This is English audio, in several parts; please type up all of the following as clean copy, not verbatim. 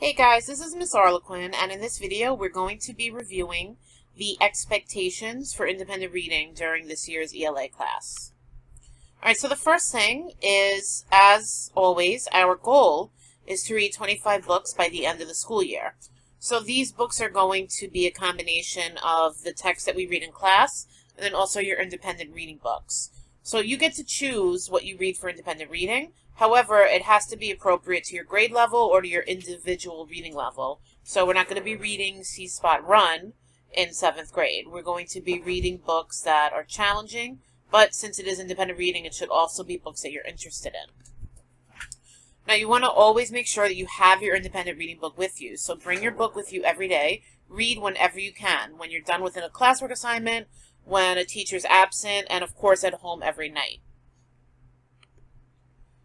Hey guys, this is Miss Arlequin, and in this video we're going to be reviewing the expectations for independent reading during this year's ELA class. Alright, so the first thing is, as always, our goal is to read 25 books by the end of the school year. So these books are going to be a combination of the text that we read in class, and then also your independent reading books. So you get to choose what you read for independent reading. However, it has to be appropriate to your grade level or to your individual reading level. So we're not going to be reading See Spot Run in 7th grade. We're going to be reading books that are challenging, but since it is independent reading, it should also be books that you're interested in. Now, you want to always make sure that you have your independent reading book with you. So bring your book with you every day. Read whenever you can, when you're done with a classwork assignment, when a teacher's absent, and of course at home every night.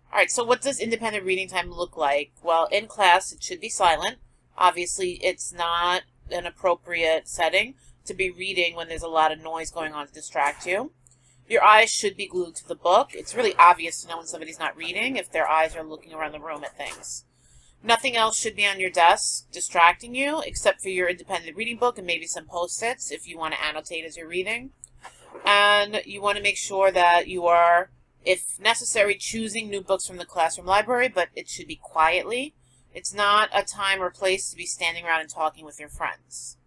Alright, so what does independent reading time look like? Well, in class it should be silent. Obviously, it's not an appropriate setting to be reading when there's a lot of noise going on to distract you. Your eyes should be glued to the book. It's really obvious to know when somebody's not reading if their eyes are looking around the room at things. Nothing else should be on your desk distracting you except for your independent reading book and maybe some post-its if you want to annotate as you're reading. And you want to make sure that you are, if necessary, choosing new books from the classroom library, but it should be quietly. It's not a time or place to be standing around and talking with your friends.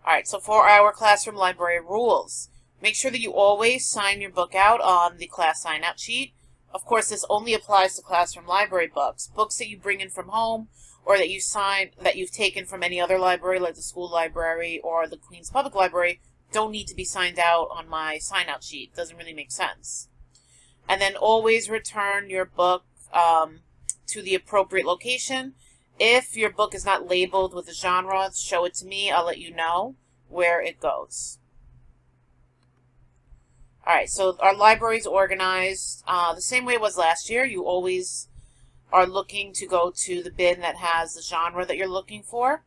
Alright, so for our classroom library rules, make sure that you always sign your book out on the class sign-out sheet. Of course, this only applies to classroom library books. Books that you bring in from home or that you've taken from any other library, like the school library or the Queens Public Library, don't need to be signed out on my sign-out sheet. It doesn't really make sense. And then always return your book to the appropriate location. If your book is not labeled with a genre, show it to me. I'll let you know where it goes. Alright, so our library is organized the same way it was last year. You always are looking to go to the bin that has the genre that you're looking for.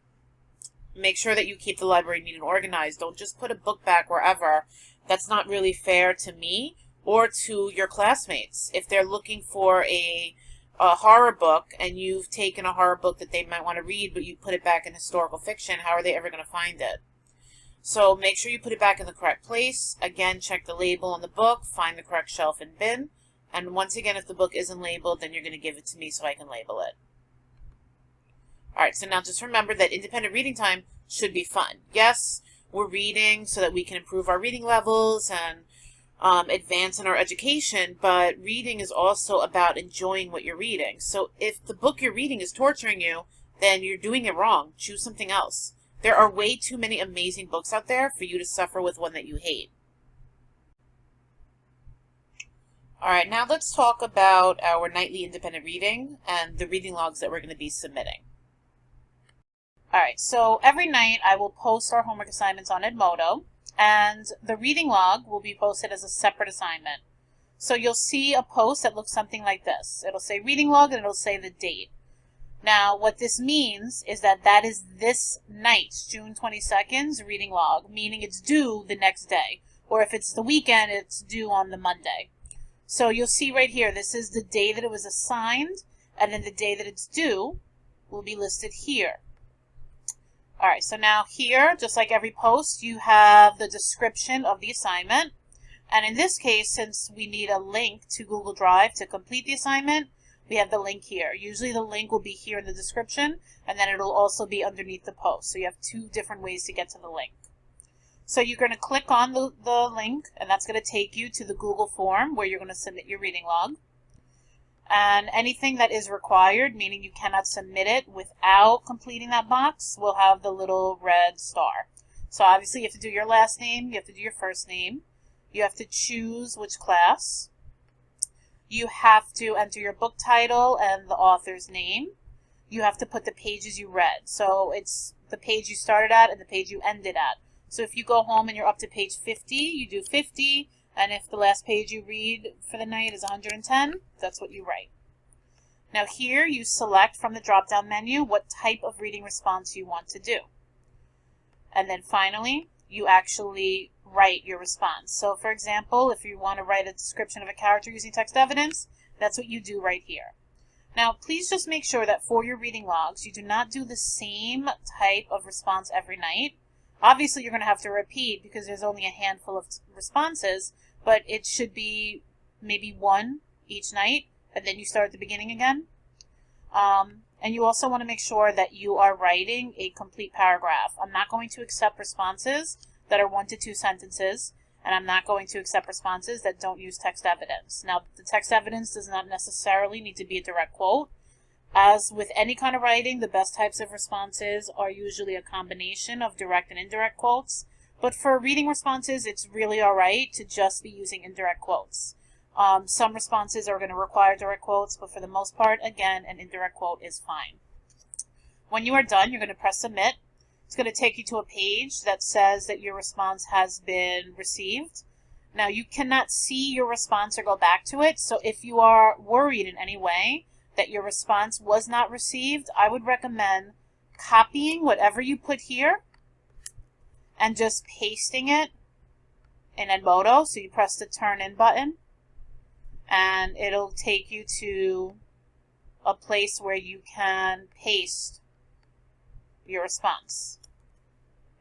Make sure that you keep the library neat and organized. Don't just put a book back wherever. That's not really fair to me or to your classmates. If they're looking for a horror book and you've taken a horror book that they might want to read, but you put it back in historical fiction, how are they ever going to find it? So make sure you put it back in the correct place. Again, check the label on the book, find the correct shelf and bin. And once again, if the book isn't labeled, then you're going to give it to me so I can label it. Alright, so now just remember that independent reading time should be fun. Yes, we're reading so that we can improve our reading levels and advance in our education, but reading is also about enjoying what you're reading. So if the book you're reading is torturing you, then you're doing it wrong. Choose something else. There are way too many amazing books out there for you to suffer with one that you hate. Alright, now let's talk about our nightly independent reading and the reading logs that we're going to be submitting. Alright, so every night I will post our homework assignments on Edmodo, and the reading log will be posted as a separate assignment. So you'll see a post that looks something like this. It'll say reading log and it'll say the date. Now, what this means is that that is this night's, June 22nd's reading log, meaning it's due the next day. Or if it's the weekend, it's due on the Monday. So you'll see right here, this is the day that it was assigned, and then the day that it's due will be listed here. Alright, so now here, just like every post, you have the description of the assignment. And in this case, since we need a link to Google Drive to complete the assignment, we have the link here. Usually the link will be here in the description, and then it'll also be underneath the post. So you have two different ways to get to the link. So you're going to click on the link, and that's going to take you to the Google form where you're going to submit your reading log. And anything that is required, meaning you cannot submit it without completing that box, will have the little red star. So obviously you have to do your last name, you have to do your first name, you have to choose which class, you have to enter your book title and the author's name, you have to put the pages you read. So it's the page you started at and the page you ended at. So if you go home and you're up to page 50, you do 50. And if the last page you read for the night is 110, that's what you write. Now here you select from the drop-down menu what type of reading response you want to do. And then finally, you actually write your response. So for example, if you want to write a description of a character using text evidence, that's what you do right here. Now, please just make sure that for your reading logs, you do not do the same type of response every night. Obviously, you're going to have to repeat because there's only a handful of responses, but it should be maybe one each night, and then you start at the beginning again. And you also want to make sure that you are writing a complete paragraph. I'm not going to accept responses that are 1 to 2 sentences, and I'm not going to accept responses that don't use text evidence. Now, the text evidence does not necessarily need to be a direct quote. As with any kind of writing, the best types of responses are usually a combination of direct and indirect quotes. But for reading responses, it's really all right to just be using indirect quotes. Some responses are going to require direct quotes, but for the most part, again, an indirect quote is fine. When you are done, you're going to press submit. It's going to take you to a page that says that your response has been received. Now, you cannot see your response or go back to it, so if you are worried in any way that your response was not received, I would recommend copying whatever you put here and just pasting it in Edmodo. So you press the turn in button, and it'll take you to a place where you can paste your response.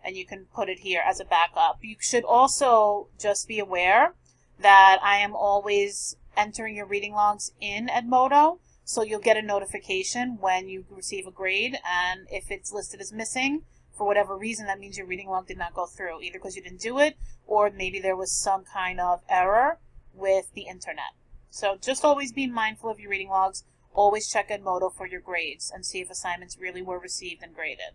And you can put it here as a backup. You should also just be aware that I am always entering your reading logs in Edmodo, so you'll get a notification when you receive a grade, and if it's listed as missing, for whatever reason, that means your reading log did not go through, either because you didn't do it, or maybe there was some kind of error with the internet. So just always be mindful of your reading logs. Always check Edmodo for your grades and see if assignments really were received and graded.